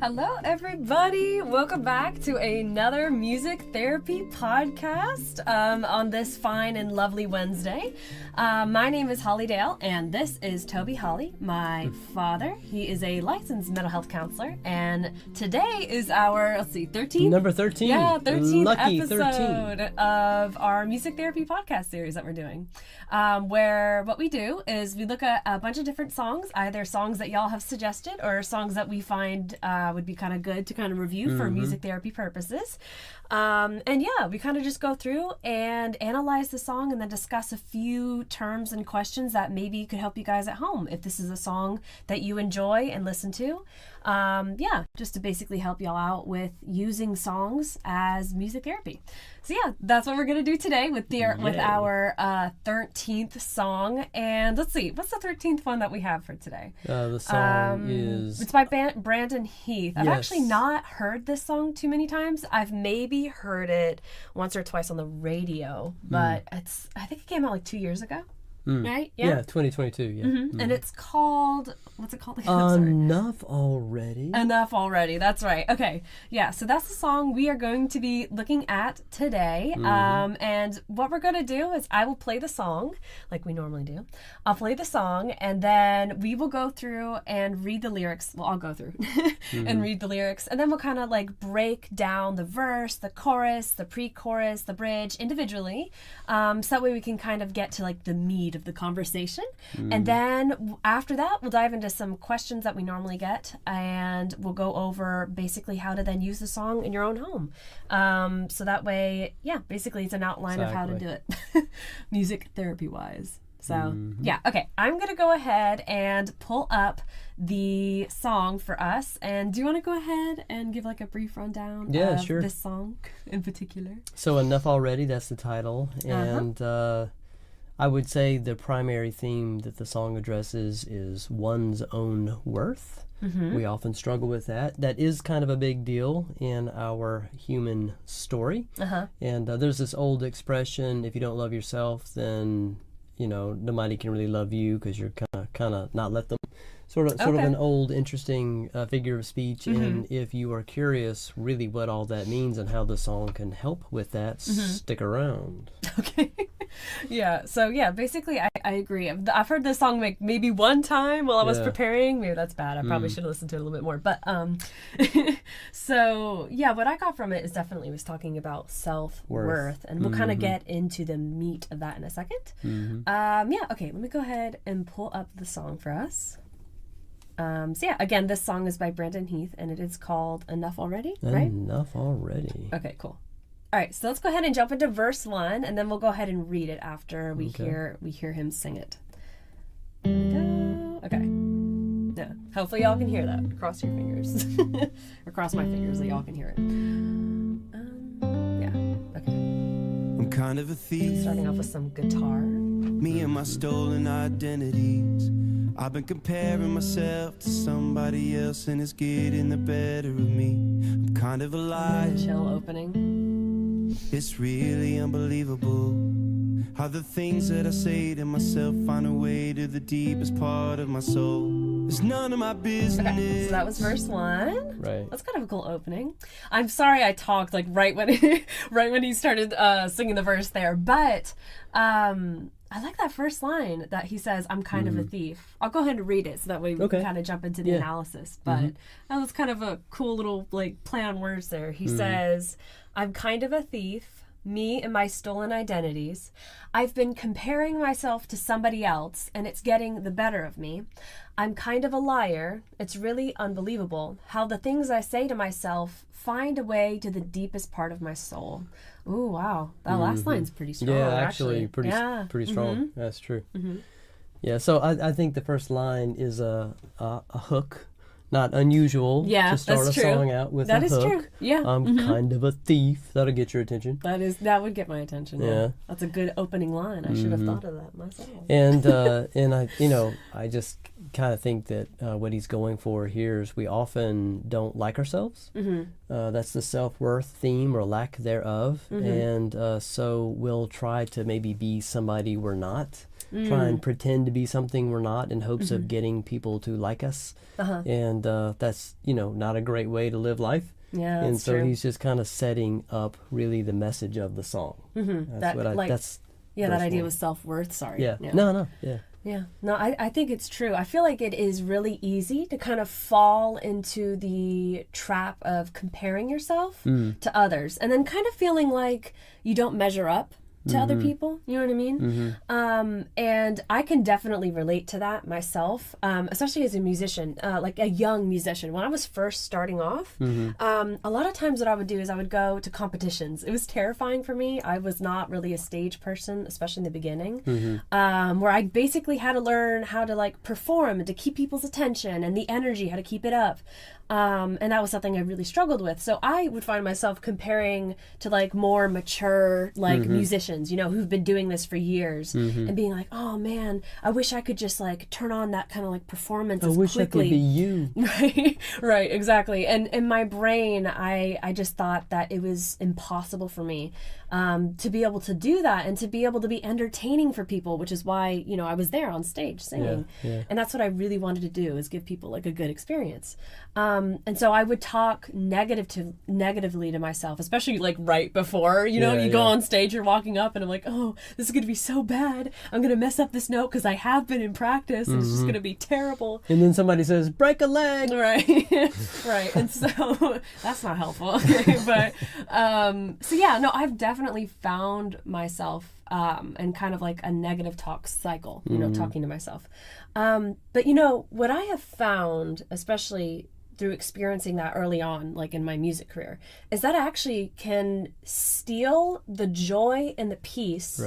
Hello, everybody. Welcome back to another music therapy podcast on this fine and lovely Wednesday. My name is Holly Dale, and this is Toby Holly, my father. He is a licensed mental health counselor, and today is our, 13th? Number 13. Yeah, 13th Lucky episode 13. of our music therapy podcast series that we're doing, where what we do is we look at a bunch of different songs, either songs that y'all have suggested or songs that we find would be kind of good to kind of review for music therapy purposes. And yeah, we kind of just go through and analyze the song and then discuss a few terms and questions that maybe could help you guys at home if this is a song that you enjoy and listen to. Yeah, just to basically help y'all out with using songs as music therapy. So yeah, that's what we're gonna do today with our 13th song. And let's see, what's the 13th one that we have for today? The song is... It's by Brandon Heath. I've Yes. actually not heard this song too many times. I've maybe heard it once or twice on the radio, but I think it came out like 2 years ago. Right? Yeah, 2022, yeah. And it's called, what's it called again? I'm sorry. Enough Already. Enough Already. That's right. Okay. Yeah. So that's the song we are going to be looking at today. And what we're going to do is I will play the song like we normally do. I'll play the song and then we will go through and read the lyrics. Well, I'll go through and read the lyrics. And then we'll kind of like break down the verse, the chorus, the pre-chorus, the bridge individually. So that way we can kind of get to like the meat of the conversation. And then after that, we'll dive into some questions that we normally get, and we'll go over basically how to then use the song in your own home. So that way, yeah, basically it's an outline of how to do it music therapy wise. So yeah, okay, I'm gonna go ahead and pull up the song for us. And do you want to go ahead and give like a brief rundown of sure. this song in particular? So Enough Already, that's the title. And I would say the primary theme that the song addresses is one's own worth. We often struggle with that. That is kind of a big deal in our human story. And there's this old expression, if you don't love yourself, then, you know, nobody can really love you because you're kind of not let them. Sort of an old, interesting figure of speech. And if you are curious really what all that means and how the song can help with that, stick around. Okay. Yeah. So yeah, basically I agree. I've heard this song like maybe one time while I was preparing. Maybe that's bad. I probably should have listened to it a little bit more. But so yeah, what I got from it is definitely was talking about self-worth. And we'll kind of get into the meat of that in a second. Yeah, okay, let me go ahead and pull up the song for us. So yeah, again, this song is by Brandon Heath, and it is called Enough Already, right? Enough Already. Okay, cool. All right, so let's go ahead and jump into verse 1, and then we'll go ahead and read it after we hear him sing it. There we go. Okay. Yeah, hopefully y'all can hear that. Cross your fingers. Or cross my fingers so y'all can hear it. Yeah, okay. I'm kind of a thief. Starting off with some guitar. Me and my stolen identities. I've been comparing myself to somebody else, and it's getting the better of me. I'm kind of a liar. Chill opening. It's really unbelievable how the things that I say to myself find a way to the deepest part of my soul. It's none of my business. Okay, so that was verse 1. Right. That's kind of a cool opening. I'm sorry I talked like right when he started singing the verse there, but I like that first line that he says, I'm kind of a thief. I'll go ahead and read it so that way we can kind of jump into the analysis. But that was kind of a cool little like play on words there. He says, I'm kind of a thief, me and my stolen identities. I've been comparing myself to somebody else and it's getting the better of me. I'm kind of a liar. It's really unbelievable how the things I say to myself find a way to the deepest part of my soul. Ooh, wow. That last line's pretty strong. Yeah, actually pretty strong. That's true. Yeah, so I think the first line is a hook. Not unusual to start a song out with a hook. That is true. Yeah. I'm kind of a thief. That'll get your attention. That would get my attention. Yeah. That's a good opening line. I should have thought of that myself. And I just kind of think that what he's going for here is we often don't like ourselves. That's the self-worth theme or lack thereof. And so we'll try to maybe be somebody we're not. try and pretend to be something we're not in hopes of getting people to like us. And that's, not a great way to live life. Yeah, and that's so true. He's just kind of setting up really the message of the song. That's that idea was self-worth. Sorry. Yeah. No. Yeah. Yeah. No, I think it's true. I feel like it is really easy to kind of fall into the trap of comparing yourself to others and then kind of feeling like you don't measure up to other people. You know what I mean? And I can definitely relate to that myself, especially as a musician, like a young musician. When I was first starting off, a lot of times what I would do is I would go to competitions. It was terrifying for me. I was not really a stage person, especially in the beginning, where I basically had to learn how to like perform and to keep people's attention and the energy, how to keep it up. And that was something I really struggled with. So I would find myself comparing to like more mature like musicians, who've been doing this for years and being like, oh man, I wish I could just like turn on that kind of like performance as quickly. I wish I could be you. Right, exactly. And in my brain, I just thought that it was impossible for me to be able to do that and to be able to be entertaining for people, which is why, I was there on stage singing. Yeah. And that's what I really wanted to do, is give people like a good experience. And so I would talk negatively to myself, especially like right before, you go on stage, you're walking up and I'm like, oh, this is going to be so bad. I'm going to mess up this note because I have been in practice and it's just going to be terrible. And then somebody says, break a leg. Right. Right. And so that's not helpful. But, I've definitely found myself and kind of like a negative talk cycle, talking to myself. But what I have found, especially through experiencing that early on, like in my music career, is that actually can steal the joy and the peace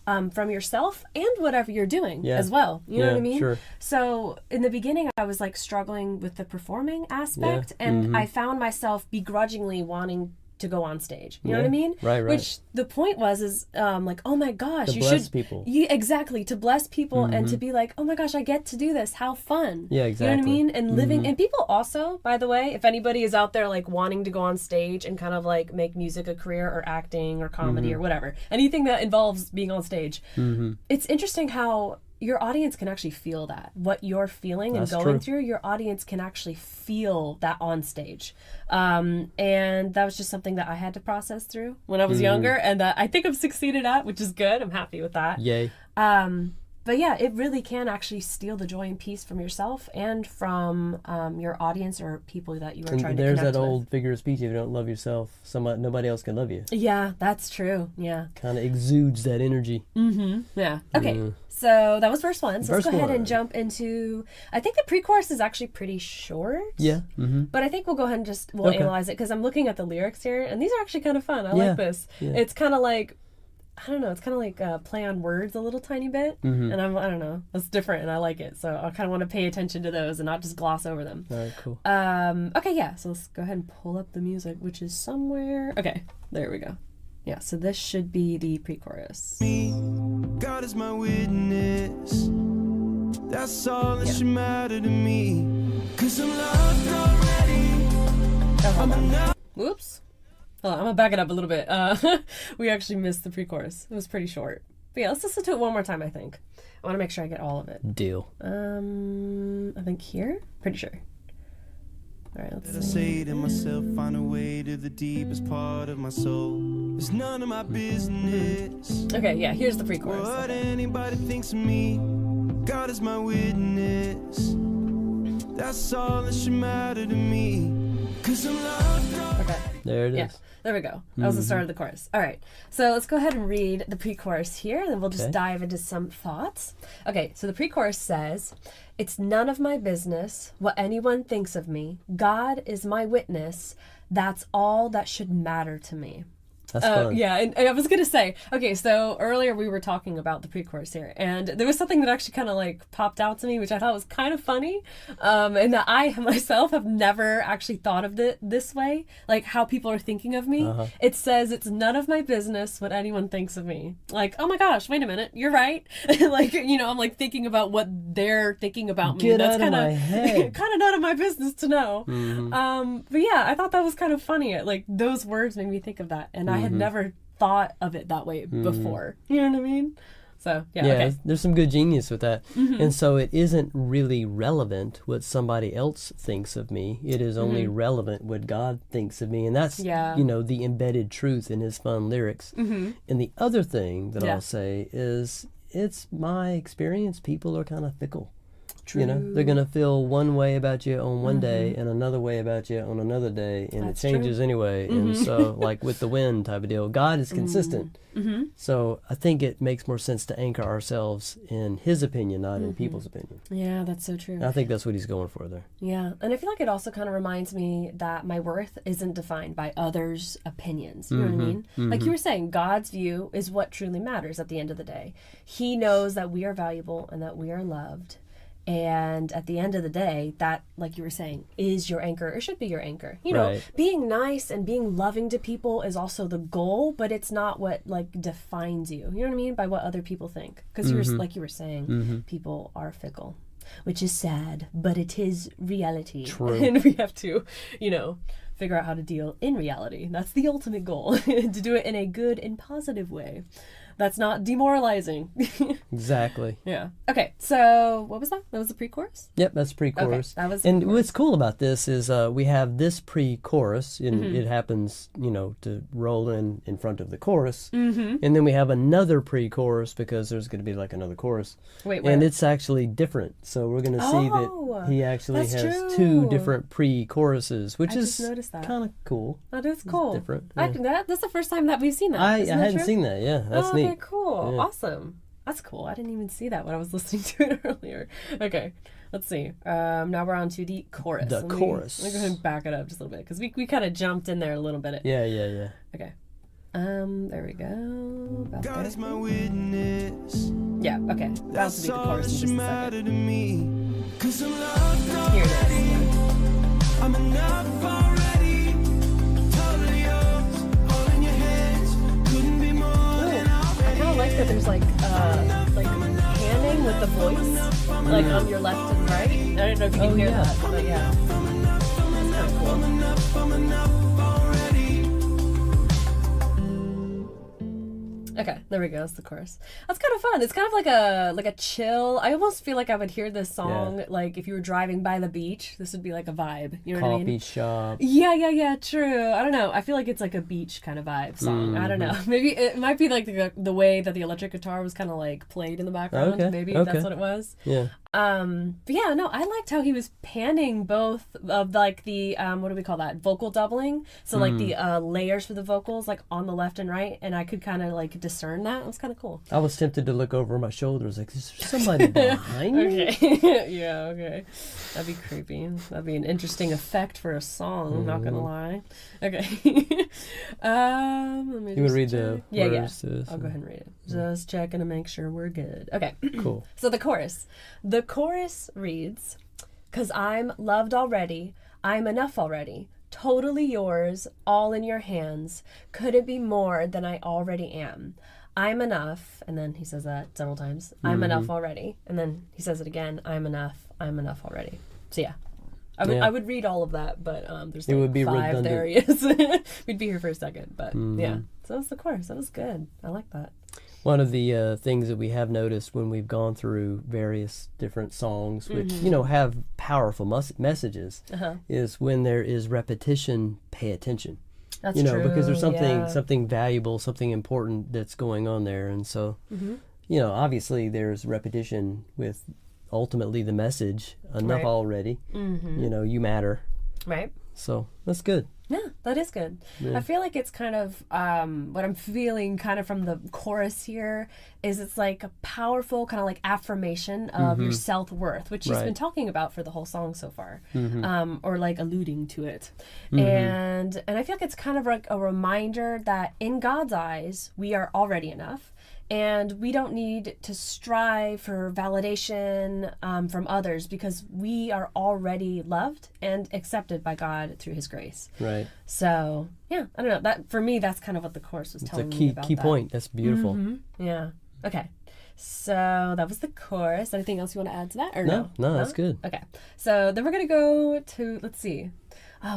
from yourself and whatever you're doing as well. You know what I mean? Sure. So in the beginning, I was like struggling with the performing aspect, and I found myself begrudgingly wanting to go on stage. You know what I mean? Right. Which the point is like, oh my gosh, you bless people. Exactly, to bless people and to be like, oh my gosh, I get to do this. How fun. Yeah, exactly. You know what I mean? And living, and people also, by the way, if anybody is out there like wanting to go on stage and kind of like make music a career, or acting or comedy or whatever, anything that involves being on stage, it's interesting how your audience can actually feel that. What you're feeling and going through, your audience can actually feel that on stage. And that was just something that I had to process through when I was younger, and that I think I've succeeded at, which is good. I'm happy with that. Yay. But yeah, it really can actually steal the joy and peace from yourself and from your audience or people that you are trying to connect with. There's that old figure of speech: if you don't love yourself, nobody else can love you. Yeah, that's true. Yeah. Kind of exudes that energy. Yeah. Okay. So that was verse 1. So let's go ahead and jump into, I think the pre-chorus is actually pretty short. Yeah. But I think we'll go ahead and we'll analyze it, because I'm looking at the lyrics here, and these are actually kind of fun. I like this. Yeah. It's kind of like, I don't know, it's kind of like play on words a little tiny bit. And I don't know, it's different and I like it. So I kind of want to pay attention to those and not just gloss over them. All right, cool. Okay, yeah, so let's go ahead and pull up the music, which is somewhere. Okay, there we go. Yeah, so this should be the pre-chorus. God is my witness. That's all that should matter to me. 'Cause I'm loved already. Whoops. Hold on, I'm gonna back it up a little bit. We actually missed the pre-chorus. It was pretty short. But yeah, let's listen to it one more time, I think. I want to make sure I get all of it. Deal. I think here? Pretty sure. All right, let's see. I say to myself, find a way to the deepest part of my soul. It's none of my business. Okay, yeah, here's the pre-chorus. What anybody thinks of me, God is my witness. That's all that should matter to me. 'Cause I'm loved. Okay. There it is. Yeah, there we go. That was the start of the chorus. All right, so let's go ahead and read the pre-chorus here, and then we'll just dive into some thoughts. Okay, so the pre-chorus says, "It's none of my business what anyone thinks of me. God is my witness. That's all that should matter to me." That's fun. Yeah, and I was going to say, okay, so earlier we were talking about the pre-chorus here, and there was something that actually kind of like popped out to me, which I thought was kind of funny, and that I myself have never actually thought of it this way, like how people are thinking of me. It says, "It's none of my business what anyone thinks of me." Like, oh my gosh, wait a minute, you're right. Like, I'm like thinking about what they're thinking about me. Get That's out of my head. kind of none of my business to know. But yeah, I thought that was kind of funny. Like, those words made me think of that, and I had never thought of it that way before. You know what I mean? So, yeah, Yeah, okay. there's some good genius with that. And so it isn't really relevant what somebody else thinks of me. It is only relevant what God thinks of me. And that's, you know, the embedded truth in his fun lyrics. And the other thing that I'll say is it's my experience. People are kind of fickle. True. You know, they're going to feel one way about you on one day and another way about you on another day, and That's it changes anyway. And so, like with the wind type of deal, God is consistent. So I think it makes more sense to anchor ourselves in his opinion, not in people's opinion. Yeah, that's so true. I think that's what he's going for there. Yeah, and I feel like it also kind of reminds me that my worth isn't defined by others' opinions. You know what I mean? Like you were saying, God's view is what truly matters at the end of the day. He knows that we are valuable and that we are loved. And at the end of the day, that, like you were saying, is your anchor, or should be your anchor. You know, being nice and being loving to people is also the goal, but it's not what, like, defines you. You know what I mean? By what other people think. Because, like you were saying, people are fickle, which is sad, but it is reality. True. And we have to, you know, figure out how to deal in reality. That's the ultimate goal, to do it in a good and positive way. That's not demoralizing. Exactly. Yeah. Okay, so what was that? That was the pre-chorus? Yep, that's pre-chorus. Okay, that was and pre-chorus. what's cool about this is we have this pre-chorus, and it happens, you know, to roll in front of the chorus. And then we have another pre-chorus because there's going to be like another chorus. Wait, and it's actually different. So we're going to see that he actually that's has true. 2 different pre-choruses, which I is just noticed that. kind of cool. That is cool. different, That's the first time that we've seen that. I Isn't that hadn't true? seen that. Yeah, that's neat. Okay, cool. Yeah. Awesome. That's cool. I didn't even see that when I was listening to it earlier. Okay, let's see. Now we're on to the chorus. The chorus. Let me go ahead and back it up just a little bit because we kind of jumped in there a little bit. Yeah. Okay. There we go. About God there. is my witness. Yeah, okay. That'll That's be the all chorus that in should just a matter second. to me. 'Cause I'm loved Here it already. is. I'm enough already. Totally yours. All in your hands. Couldn't be more than I kind of like that there's like panning with the voice, like on your left and right. I don't know if you can hear that, but yeah. That's kind of cool. I'm enough already. Okay, there we go. That's the chorus. That's kind of fun. It's kind of like a chill. I almost feel like I would hear this song like if you were driving by the beach. This would be like a vibe. You know what I mean? Coffee shop. Yeah. True. I don't know. I feel like it's like a beach kind of vibe song. I don't know. Maybe it might be like the way that the electric guitar was kind of like played in the background. Okay, Maybe okay. that's what it was. Yeah. But yeah, no, I liked how he was panning both of like the what do we call that? Vocal doubling. So like the layers for the vocals like on the left and right, and I could kind of like discern that. It was kind of cool. I was tempted to look over my shoulders, like, is there somebody behind me? Okay. Yeah, okay. That'd be creepy. That'd be an interesting effect for a song, I'm not gonna lie. Okay. Let me You would just read check. the words to this? I'll go ahead and read it. Just checking to make sure we're good. Okay. Cool. So the chorus. The chorus reads, "'Cause I'm loved already, I'm enough already, totally yours, all in your hands, couldn't be more than I already am. I'm enough," and then he says that several times, "I'm enough already," and then he says it again, I'm enough already. So yeah. I would read all of that, but there's like It would be 5 redundant. areas. We'd be here for a second, but yeah. So that's the chorus. That was good. I like that. One of the things that we have noticed when we've gone through various different songs, which, you know, have powerful messages, is when there is repetition, pay attention. That's you know, true. because there's yeah. something valuable, something important that's going on there. And so, you know, obviously there's repetition with ultimately the message, enough Right. already, you know, you matter. Right. So that's good. Yeah, that is good. Yeah. I feel like it's kind of what I'm feeling kind of from the chorus here is it's like a powerful kind of like affirmation of your self-worth, which he's Right. been talking about for the whole song so far, or like alluding to it. And I feel like it's kind of like a reminder that in God's eyes, we are already enough. And we don't need to strive for validation from others because we are already loved and accepted by God through His grace. Right. So yeah, I don't know. That for me, that's kind of what the chorus was It's a telling me key about key that. point. That's beautiful. Yeah. Okay. So that was the chorus. Anything else you want to add to that, or no? No, that's good. Okay. So then we're gonna go to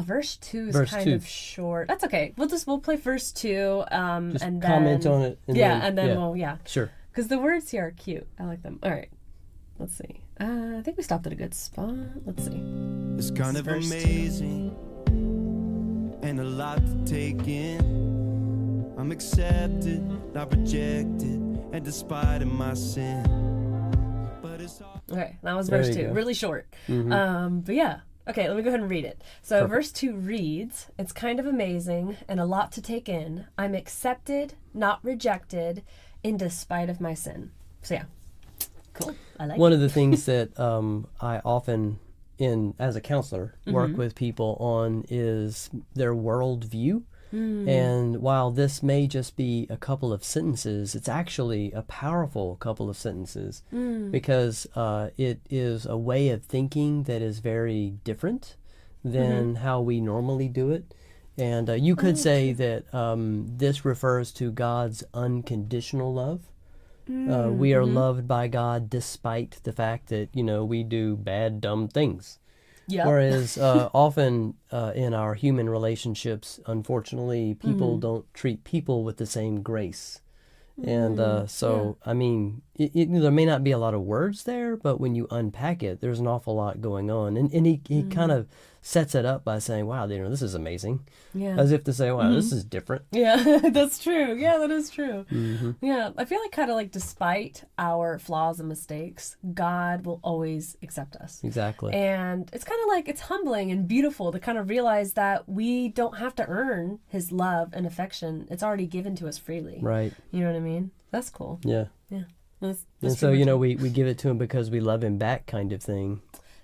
verse 2 is Verse kind 2. of short. That's okay. We'll play verse 2. Just and then comment on it. and then we'll Sure. because the words here are cute. I like them. All right, let's see. I think we stopped at a good spot. Let's see. It's kind of amazing and a lot to take in. I'm accepted, not rejected, and despite of my sin. But it's all Okay, that was There verse you 2. go. Really short. Mm-hmm. But yeah. Okay, let me go ahead and read it. So Perfect. verse 2 reads, "It's kind of amazing and a lot to take in. I'm accepted, not rejected, in despite of my sin." So yeah, cool. I like One it. of the things that I often, as a counselor, work with people on is their worldview. And while this may just be a couple of sentences, it's actually a powerful couple of sentences because it is a way of thinking that is very different than how we normally do it. And you could say that this refers to God's unconditional love. We are loved by God despite the fact that, we do bad, dumb things. Yep. Whereas often in our human relationships, unfortunately, people don't treat people with the same grace. And I mean, there may not be a lot of words there, but when you unpack it, there's an awful lot going on. And he kind of sets it up by saying, wow, this is amazing. Yeah. As if to say, wow, this is different. Yeah, that's true. Yeah, that is true. Yeah, I feel like kind of like despite our flaws and mistakes, God will always accept us. Exactly. And it's kind of like, it's humbling and beautiful to kind of realize that we don't have to earn his love and affection. It's already given to us freely. Right. You know what I mean? That's cool. Yeah. Yeah. That's And so, pretty much we give it to him because we love him back kind of thing.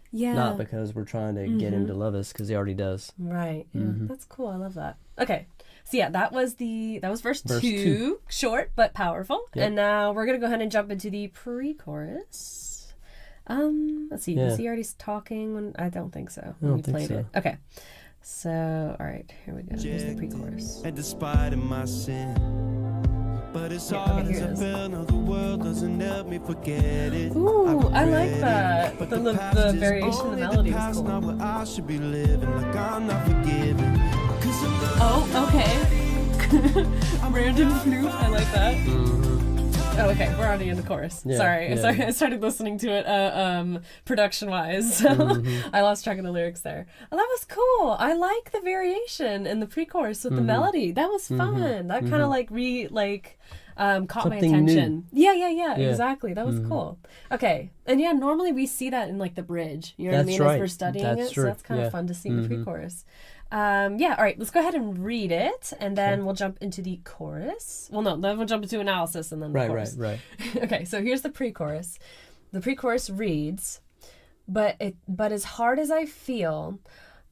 Yeah. Not because we're trying to get him to love us, because he already does. Right. Yeah. That's cool. I love that. Okay. So yeah, that was verse 2. Short but powerful. Yep. And now we're gonna go ahead and jump into the pre-chorus. Let's see. Was he already talking when I don't think so. When we played it. Okay. So all right, here we go. Here's the pre-chorus. and despite of my sin. But it's Yeah, hard okay, as here I it is. feel, no, the world doesn't help me forget it. Ooh, I like regret that. it. But The past is variation of the only melody is past, cool. not where I should be living, like I'm not forgiven. 'Cause I'm not Oh, okay. Random flute. I like that. Oh, okay. We're already in the chorus. Yeah, Sorry. yeah. Sorry. I started listening to it production-wise, so I lost track of the lyrics there. Oh, that was cool. I like the variation in the pre-chorus with the melody. That was fun. That kind of caught my Something attention. new. Yeah. Exactly. That was cool. Okay. And yeah, normally we see that in like the bridge. You know what I That's mean? As right. we're studying That's it. true. So that's kind of Yeah. fun to see in the pre-chorus. Yeah, all right, let's go ahead and read it, and then we'll jump into the chorus. Well, no, then we'll jump into analysis and then the chorus. Right. Okay, so here's the pre-chorus. The pre-chorus reads, but as hard as I feel,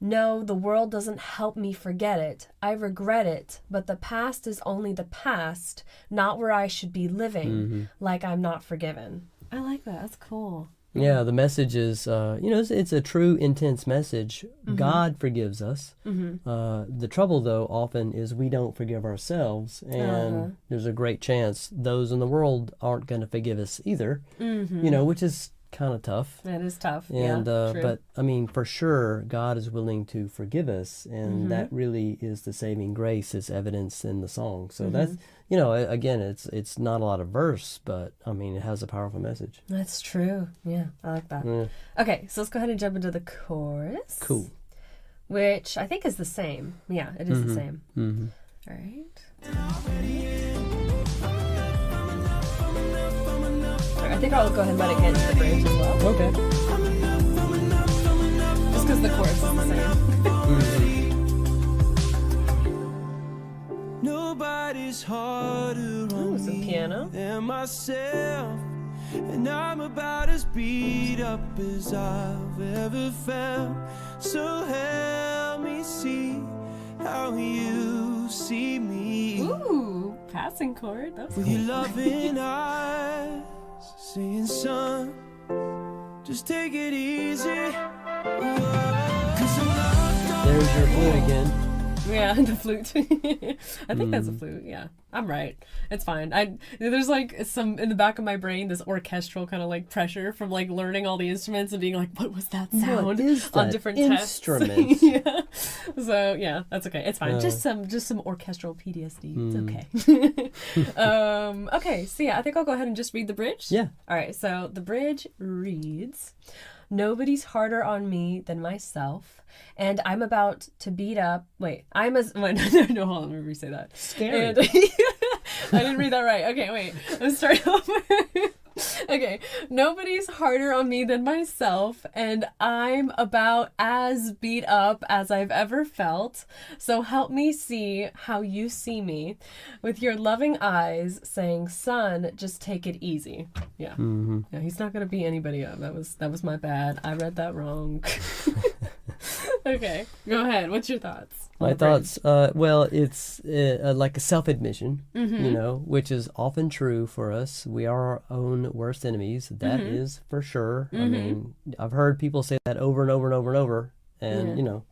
no, the world doesn't help me forget it. I regret it, but the past is only the past, not where I should be living, like I'm not forgiven. I like that. That's cool. Yeah, the message is, it's a true, intense message. God forgives us. The trouble, though, often is we don't forgive ourselves, and there's a great chance those in the world aren't going to forgive us either, which is kind of tough. That is tough. And true. but I mean, for sure, God is willing to forgive us, and that really is the saving grace that's evidenced in the song. So that's, again, it's not a lot of verse, but I mean, it has a powerful message. That's true. Yeah, I like that. Yeah. Okay, so let's go ahead and jump into the chorus. Cool. Which I think is the same. Yeah, it is the same. All right. I think I'll go ahead and let it get into the bridge as well. Okay. Just because the chorus is the same. nobody's harder on some me piano. than myself. And I'm about as beat up as I've ever felt. So help me see how you see me. Ooh, passing chord. That was With cool. your loving eyes, saying, son, just take it easy. There's your flute again. Yeah, the flute. I think that's a flute, yeah. I'm right. It's fine. There's like some in the back of my brain, this orchestral kind of like pressure from like learning all the instruments and being like, what was that sound What is that on different instrument? tests? Yeah. So yeah, that's okay. It's fine. Just some orchestral PTSD. It's okay. Okay. So yeah, I think I'll go ahead and just read the bridge. Yeah. All right. So the bridge reads, "Nobody's harder on me than myself, and I'm about to beat up." Wait, no, hold on, let me re-say that. Scary. And, I didn't read that right. Okay, wait. Let's start over. Okay, nobody's harder on me than myself, and I'm about as beat up as I've ever felt. So help me see how you see me, with your loving eyes, saying, "Son, just take it easy." Yeah, yeah. He's not gonna beat anybody up. That was my bad. I read that wrong. Okay, go ahead. What's your thoughts? My thoughts, well, it's like a self-admission, you know, which is often true for us. We are our own worst enemies. That is for sure. I mean, I've heard people say that over and over and over and over. And, you know,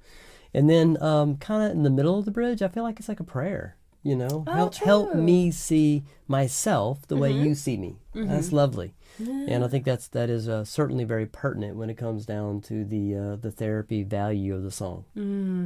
and then kind of in the middle of the bridge, I feel like it's like a prayer, you know. Help me see myself the way you see me. That's lovely. And I think that is certainly very pertinent when it comes down to the therapy value of the song.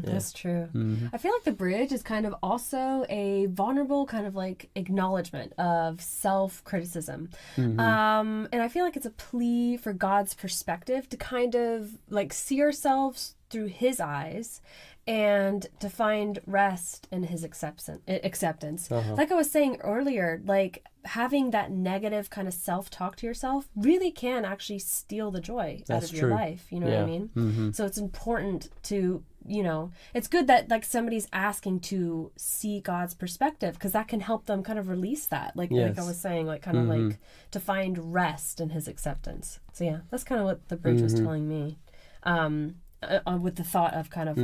That's true. I feel like the bridge is kind of also a vulnerable kind of like acknowledgement of self-criticism. And I feel like it's a plea for God's perspective to kind of like see ourselves through his eyes and to find rest in his acceptance. Like I was saying earlier, like having that negative kind of self-talk to yourself really can actually steal the joy out of your life. You know what I mean? So it's important to, you know, it's good that like somebody's asking to see God's perspective, because that can help them kind of release that. Like I was saying, like kind of like to find rest in his acceptance. So yeah, that's kind of what the bridge was telling me. With the thought of kind of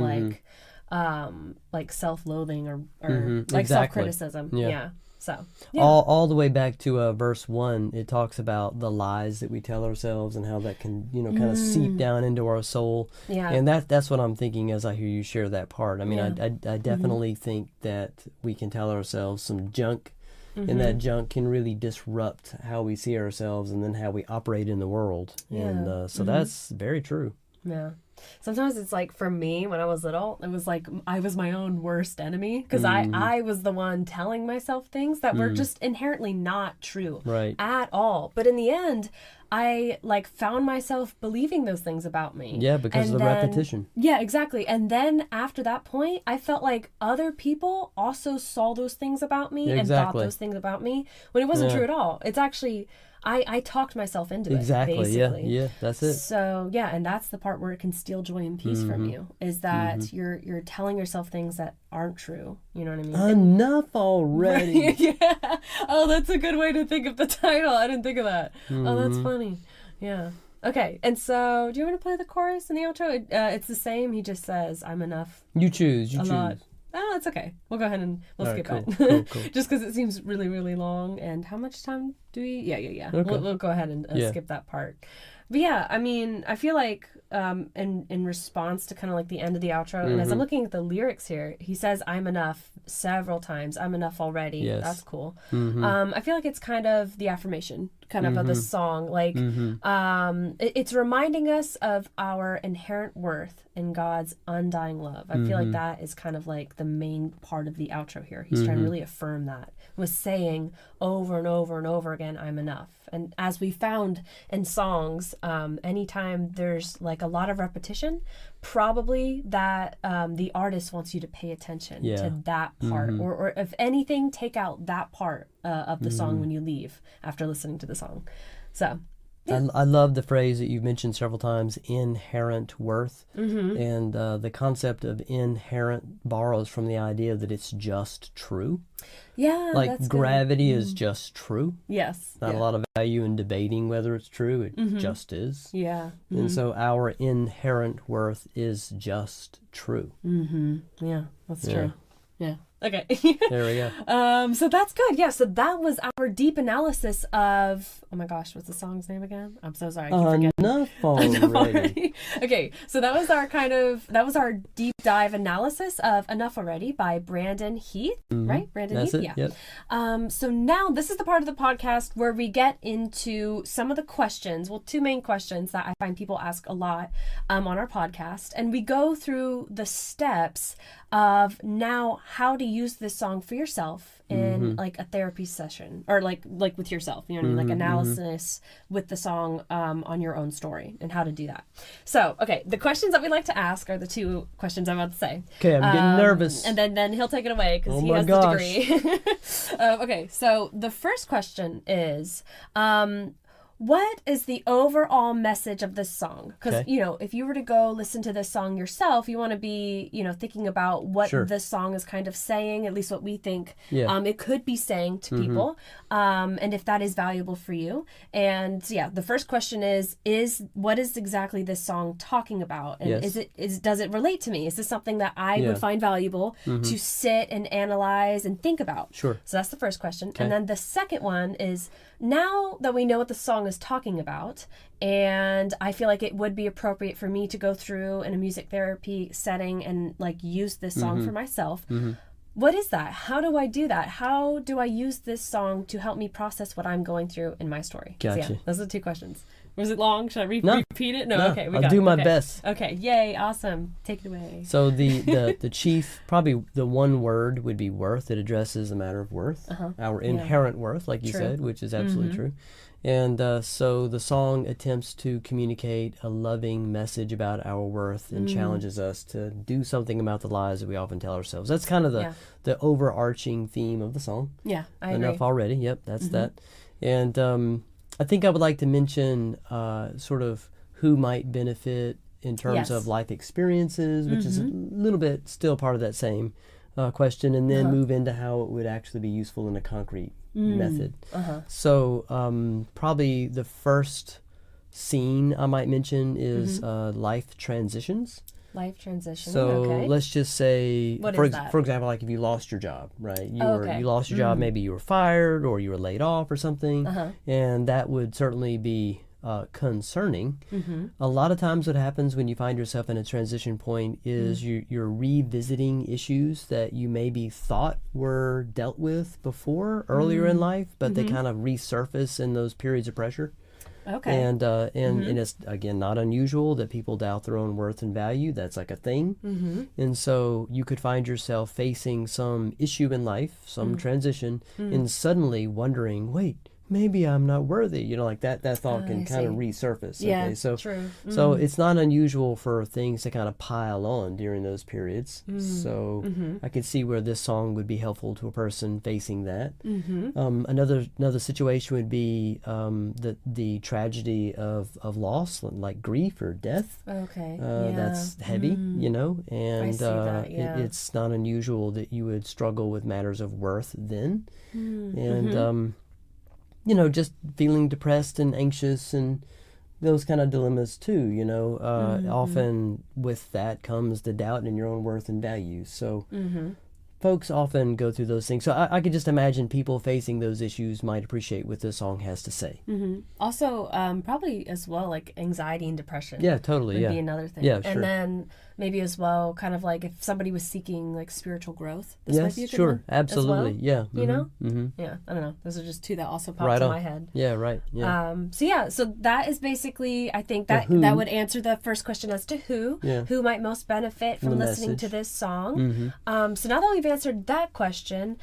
like self-loathing or like self-criticism. Yeah. So all the way back to verse 1, it talks about the lies that we tell ourselves and how that can, you know, kind of seep down into our soul. Yeah. And that's what I'm thinking as I hear you share that part. I mean, I definitely think that we can tell ourselves some junk, and that junk can really disrupt how we see ourselves and then how we operate in the world. And so that's very true. Yeah. Sometimes it's like, for me, when I was little, it was like I was my own worst enemy, because I was the one telling myself things that were just inherently not true at all. But in the end, I like found myself believing those things about me. Yeah, because of the repetition. Yeah, exactly. And then after that point, I felt like other people also saw those things about me and thought those things about me, when it wasn't true at all. It's actually... I talked myself into it, basically. Yeah, that's it. So, yeah, and that's the part where it can steal joy and peace from you, is that you're telling yourself things that aren't true. You know what I mean? Enough already. Yeah. Oh, that's a good way to think of the title. I didn't think of that. Oh, that's funny. Yeah. Okay, and so do you want to play the chorus and the outro? It's the same. He just says, "I'm enough." You choose. You choose. Lot. Oh, it's okay. We'll go ahead and we'll skip it. Cool. Just because it seems really, really long. And how much time do we? Yeah. Okay. We'll go ahead and skip that part. But yeah, I mean, I feel like in response to kind of like the end of the outro, and as I'm looking at the lyrics here, he says, "I'm enough" several times. "I'm enough already." Yes. That's cool. I feel like it's kind of the affirmation kind of the song. Like it's reminding us of our inherent worth in God's undying love. I feel like that is kind of like the main part of the outro here. He's trying to really affirm that. Was saying over and over and over again, "I'm enough." And as we found in songs, anytime there's like a lot of repetition, probably that the artist wants you to pay attention to that part, or if anything, take out that part of the song when you leave after listening to the song. So yeah. I love the phrase that you've mentioned several times, inherent worth. And the concept of inherent borrows from the idea that it's just true. Yeah, like that's gravity is just true. Yes. Not a lot of value in debating whether it's true. It just is. Yeah. And so our inherent worth is just true. Yeah, that's true. Yeah. Okay. There we go. So that's good. Yeah. So that was our deep analysis of. Oh my gosh, what's the song's name again? I'm so sorry. I keep forgetting. Enough already. Okay. So that was our deep dive analysis of "Enough Already" by Brandon Heath. Right? Brandon That's Heath. it. Yeah. Yep. So now this is the part of the podcast where we get into some of the questions. Well, two main questions that I find people ask a lot on our podcast, and we go through the steps of now how to use this song for yourself in like a therapy session, or like with yourself, you know what I mean, like analysis with the song on your own story, and how to do that. So okay, the questions that we like to ask are the two questions I'm about to say. Okay, I'm getting nervous. And then he'll take it away because he my has gosh. the degree. Okay, so the first question is, what is the overall message of this song? Because, Okay. you know, if you were to go listen to this song yourself, you want to be, you know, thinking about what Sure. this song is kind of saying, at least what we think Yeah. it could be saying to people, and if that is valuable for you. And yeah, the first question is what is exactly this song talking about? And Yes. does it relate to me? Is this something that I Yeah. would find valuable to sit and analyze and think about? Sure. So that's the first question. Okay. And then the second one is, now that we know what the song is talking about, and I feel like it would be appropriate for me to go through in a music therapy setting and like use this song for myself. What is that? How do I do that? How do I use this song to help me process what I'm going through in my story? So Gotcha. yeah, those are the two questions. Was it long? Should I No. repeat it? No, No, okay. I'll do my okay. best. Okay, yay, awesome. Take it away. So the chief, probably the one word would be worth. It addresses the matter of worth, our inherent worth, like you True. said, which is absolutely true. And so the song attempts to communicate a loving message about our worth and challenges us to do something about the lies that we often tell ourselves. That's kind of the overarching theme of the song. Yeah, I agree. Enough already. Yep, that's that. And I think I would like to mention sort of who might benefit in terms Yes. of life experiences, which is a little bit still part of that same question, and then move into how it would actually be useful in a concrete method. So probably the first scene I might mention is life transitions. Life transition. So okay. let's just say, What for, is that? for example, like if you lost your job, right? Okay. You lost your job, maybe you were fired or you were laid off or something, and that would certainly be concerning. A lot of times what happens when you find yourself in a transition point is you're revisiting issues that you maybe thought were dealt with before, earlier in life, but they kind of resurface in those periods of pressure. Okay. And it's, again, not unusual that people doubt their own worth and value. That's like a thing. And so you could find yourself facing some issue in life, some transition, and suddenly wondering, wait, maybe I'm not worthy. You know, like that thought can kind of resurface. Yeah, Okay? So, true. So it's not unusual for things to kind of pile on during those periods. So I could see where this song would be helpful to a person facing that. Another situation would be the tragedy of loss, like grief or death. Okay. That's heavy, you know, and see that, yeah. it's not unusual that you would struggle with matters of worth then. And you know, just feeling depressed and anxious and those kind of dilemmas too, you know. Often with that comes the doubt in your own worth and value. So folks often go through those things. So I could just imagine people facing those issues might appreciate what this song has to say. Also, probably as well, like anxiety and depression. Yeah, totally. Would be another thing. Yeah, sure. And then maybe as well, kind of like if somebody was seeking like spiritual growth, this might Yes, be a good sure. one Absolutely. as well. Yeah. You know? Yeah. I don't know. Those are just two that also popped Right in on. my head. Yeah, right. Yeah. So that is basically, I think that who. that would answer the first question as to who might most benefit from The listening to message. this song. So now that we've answered that question,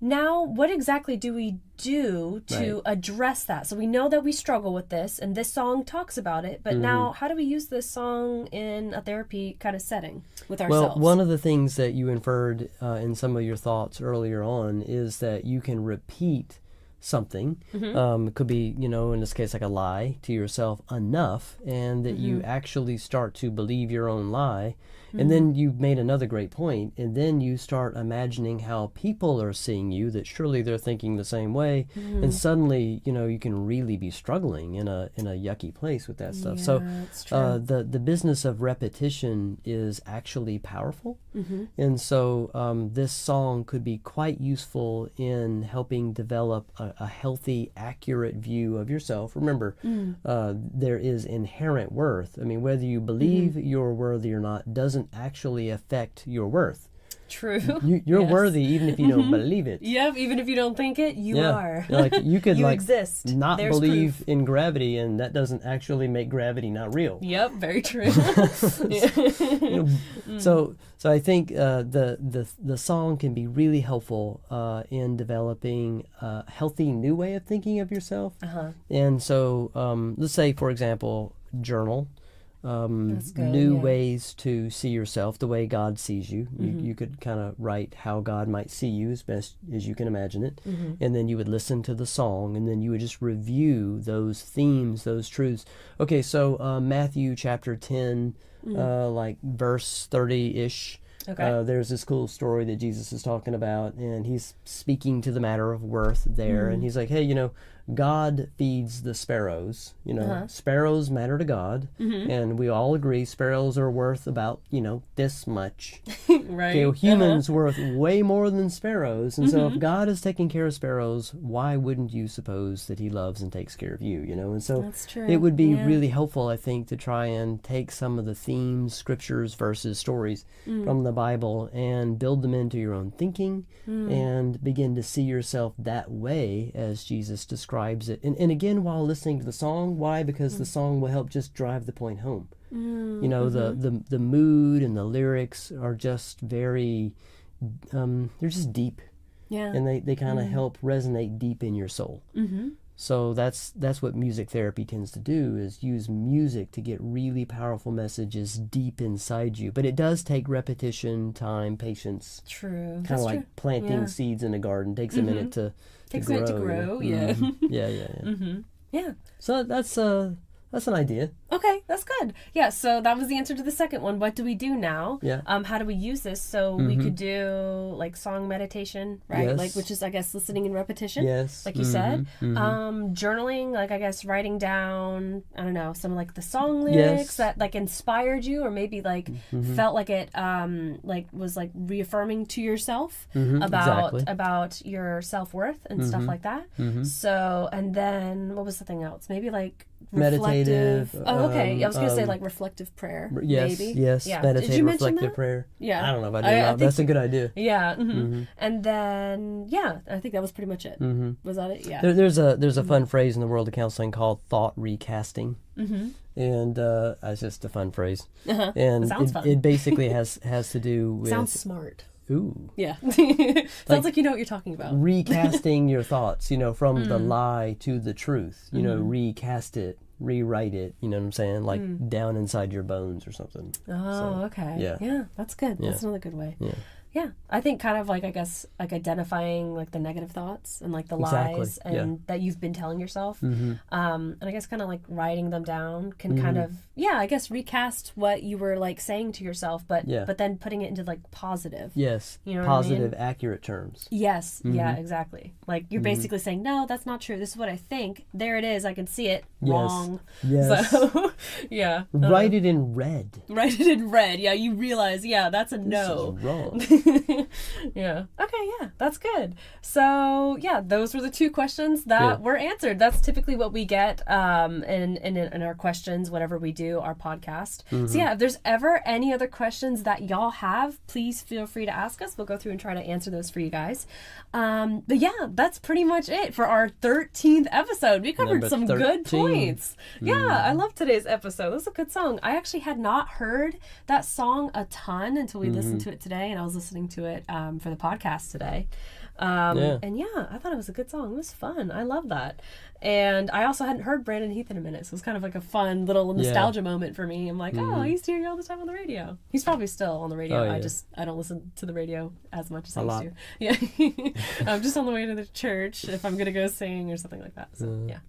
now what exactly do we do to address that? So we know that we struggle with this, and this song talks about it, but now how do we use this song in a therapy kind of setting with ourselves? Well, one of the things that you inferred in some of your thoughts earlier on is that you can repeat something. It could be, you know, in this case, like a lie to yourself enough, and that you actually start to believe your own lie, And then you made another great point, and then you start imagining how people are seeing you, that surely they're thinking the same way, and suddenly, you can really be struggling in a yucky place with that stuff. So that's true. the business of repetition is actually powerful. And so this song could be quite useful in helping develop a healthy, accurate view of yourself. Remember, there is inherent worth. I mean, whether you believe you're worthy or not doesn't actually affect your worth. True. You're worthy even if you don't believe it. Yep, even if you don't think it, you are. Like you could You exist. not There's believe proof. in gravity, and that doesn't actually make gravity not real. Yep, very true. So I think the song can be really helpful in developing a healthy new way of thinking of yourself. And so let's say, for example, journal. That's good, New yeah. ways to see yourself the way God sees you. You could kind of write how God might see you as best as you can imagine it. And then you would listen to the song, and then you would just review those themes, those truths. Okay, so Matthew chapter 10, like verse 30-ish. Okay. There's this cool story that Jesus is talking about, and he's speaking to the matter of worth there. And he's like, hey, God feeds the sparrows. Sparrows matter to God, and we all agree sparrows are worth about, this much. Right. Okay, humans worth way more than sparrows, and so if God is taking care of sparrows, why wouldn't you suppose that he loves and takes care of you, And so That's true. it would be Yeah. really helpful, I think, to try and take some of the themes, scriptures, verses, stories from the Bible and build them into your own thinking and begin to see yourself that way as Jesus describes it. And again, while listening to the song, why? Because the song will help just drive the point home. The mood and the lyrics are just very, they're just deep. Yeah. And they kind of help resonate deep in your soul. So that's what music therapy tends to do, is use music to get really powerful messages deep inside you. But it does take repetition, time, patience. True. Kind That's of like true. planting Yeah. seeds in a garden. Takes a minute to Takes grow. a minute to grow, yeah. Yeah. Yeah. So that's an idea. Okay, that's good. Yeah, so that was the answer to the second one. What do we do now? Yeah. How do we use this? So we could do like song meditation, right? Yes. Like, which is, I guess, listening and repetition. Yes. Like you said. Journaling, like, I guess, writing down, I don't know, some like the song lyrics that like inspired you, or maybe like felt like it like was like reaffirming to yourself about your self-worth and stuff like that. So, and then what was the thing else? Maybe like Meditative. Oh, okay. I was going to say like reflective prayer. Yes. Maybe. Yes. Yeah. Meditative, Did you mention reflective that? prayer. Yeah. I don't know if I did or not. That's a good idea. Yeah. And then, yeah, I think that was pretty much it. Was that it? Yeah. There's a fun phrase in the world of counseling called thought recasting. And it's just a fun phrase. And Sounds fun. it basically has to do with... Sounds smart. Ooh. Yeah. Sounds like you know what you're talking about. Recasting your thoughts, from the lie to the truth. Recast it, rewrite it, you know what I'm saying? Like down inside your bones or something. Oh, okay. Yeah, that's good. Yeah. That's another good way. Yeah. Yeah, I think kind of like, I guess, like identifying like the negative thoughts and like the Exactly, lies and that you've been telling yourself. And I guess kind of like writing them down can kind of, I guess recast what you were like saying to yourself, but then putting it into like positive. Yes. You know what Positive, I mean? accurate terms. Yes. Yeah, exactly. Like you're basically saying, no, that's not true. This is what I think. There it is. I can see it. Yes. Wrong. Yes. So, yeah. Write it in red. Write it in red. Yeah, you realize, that's a no. This is wrong. Yeah. Okay, yeah, that's good. So, yeah, those were the two questions that were answered. That's typically what we get in our questions whenever we do our podcast. So, yeah, if there's ever any other questions that y'all have, please feel free to ask us. We'll go through and try to answer those for you guys. But, yeah, that's pretty much it for our 13th episode. We covered Number some good 13. points. Yeah, I love today's episode. It was a good song. I actually had not heard that song a ton until we listened to it today, and I was listening listening to it for the podcast today. And yeah, I thought it was a good song. It was fun. I love that. And I also hadn't heard Brandon Heath in a minute, so it was kind of like a fun little nostalgia moment for me. I'm like, oh, I used to hear you all the time on the radio. He's probably still on the radio. Oh, yeah. I don't listen to the radio as much as I lot. used to. Yeah. I'm just on the way to the church if I'm going to go sing or something like that. So, yeah.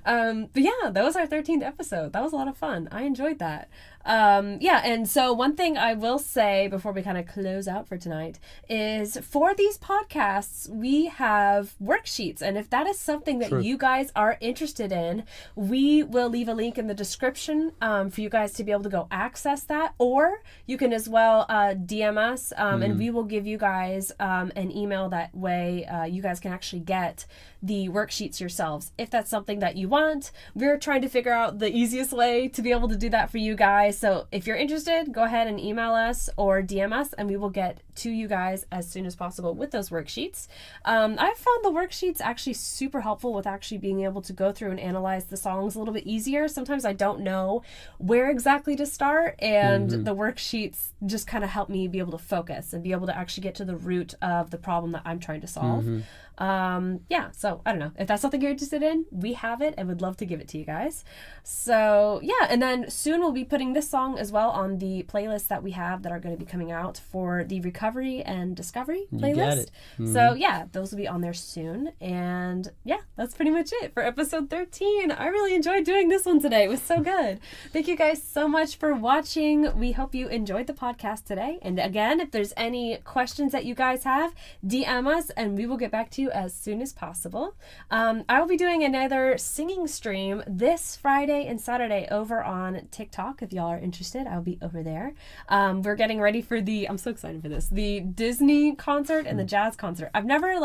But yeah, that was our 13th episode. That was a lot of fun. I enjoyed that. Yeah, and so one thing I will say before we kind of close out for tonight is for these podcasts, we have worksheets. And if that is something that you guys are interested in, we will leave a link in the description for you guys to be able to go access that. Or you can as well DM us and we will give you guys an email. That way you guys can actually get the worksheets yourselves if that's something that you want. We're trying to figure out the easiest way to be able to do that for you guys. So if you're interested, go ahead and email us or DM us and we will get to you guys as soon as possible with those worksheets. I've found the worksheets actually super helpful with actually being able to go through and analyze the songs a little bit easier. Sometimes I don't know where exactly to start, and the worksheets just kind of help me be able to focus and be able to actually get to the root of the problem that I'm trying to solve. Yeah, so I don't know if that's something you're interested in. We have it and would love to give it to you guys. So yeah, and then soon we'll be putting this song as well on the playlists that we have that are going to be coming out for the recovery and discovery playlist. You got it. So yeah, those will be on there soon. And yeah, that's pretty much it for episode 13. I really enjoyed doing this one today. It was so good. Thank you guys so much for watching. We hope you enjoyed the podcast today. And again, if there's any questions that you guys have, DM us and we will get back to you as soon as possible. I will be doing another singing stream this Friday and Saturday over on TikTok. If y'all are interested, I'll be over there. We're getting ready for I'm so excited for this, the Disney concert and the jazz concert. I've never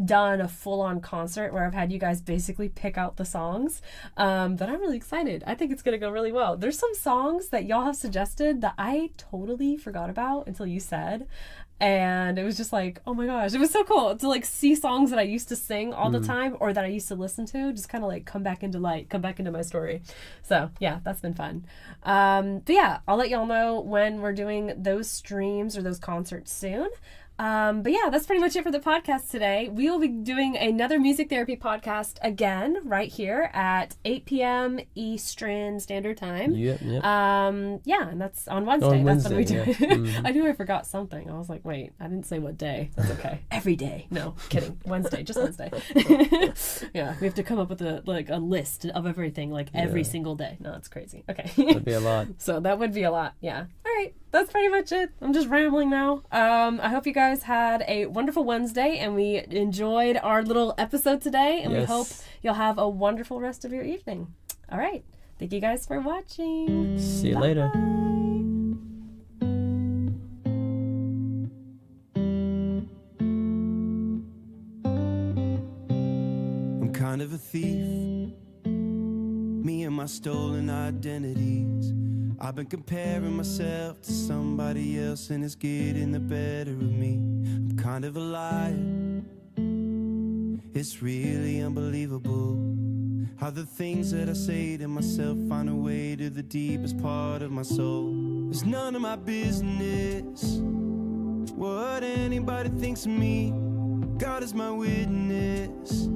done a full-on concert where I've had you guys basically pick out the songs, but I'm really excited. I think it's gonna go really well. There's some songs that y'all have suggested that I totally forgot about until you said. And it was just like, oh my gosh, it was so cool to see songs that I used to sing all the time or that I used to listen to just kind of come back into my story. So yeah, that's been fun. But yeah, I'll let y'all know when we're doing those streams or those concerts soon. But yeah, that's pretty much it for the podcast today. We will be doing another music therapy podcast again right here at 8 p.m. Eastern Standard Time. Yep. Yeah, and that's on Wednesday. That's when we do it. Yeah. I knew I forgot something. I was like, wait, I didn't say what day. That's okay. Every day. No, kidding. Wednesday, just Wednesday. Yeah, we have to come up with a list of everything, every single day. No, it's crazy. Okay. That'd be a lot. So that would be a lot. Yeah. All right. That's pretty much it. I'm just rambling now. I hope you guys had a wonderful Wednesday and we enjoyed our little episode today, and we hope you'll have a wonderful rest of your evening. All right. Thank you guys for watching. See you later. I'm kind of a thief, me and my stolen identities. I've been comparing myself to somebody else and it's getting the better of me. I'm kind of a liar, it's really unbelievable how the things that I say to myself find a way to the deepest part of my soul. It's none of my business what anybody thinks of me. God is my witness.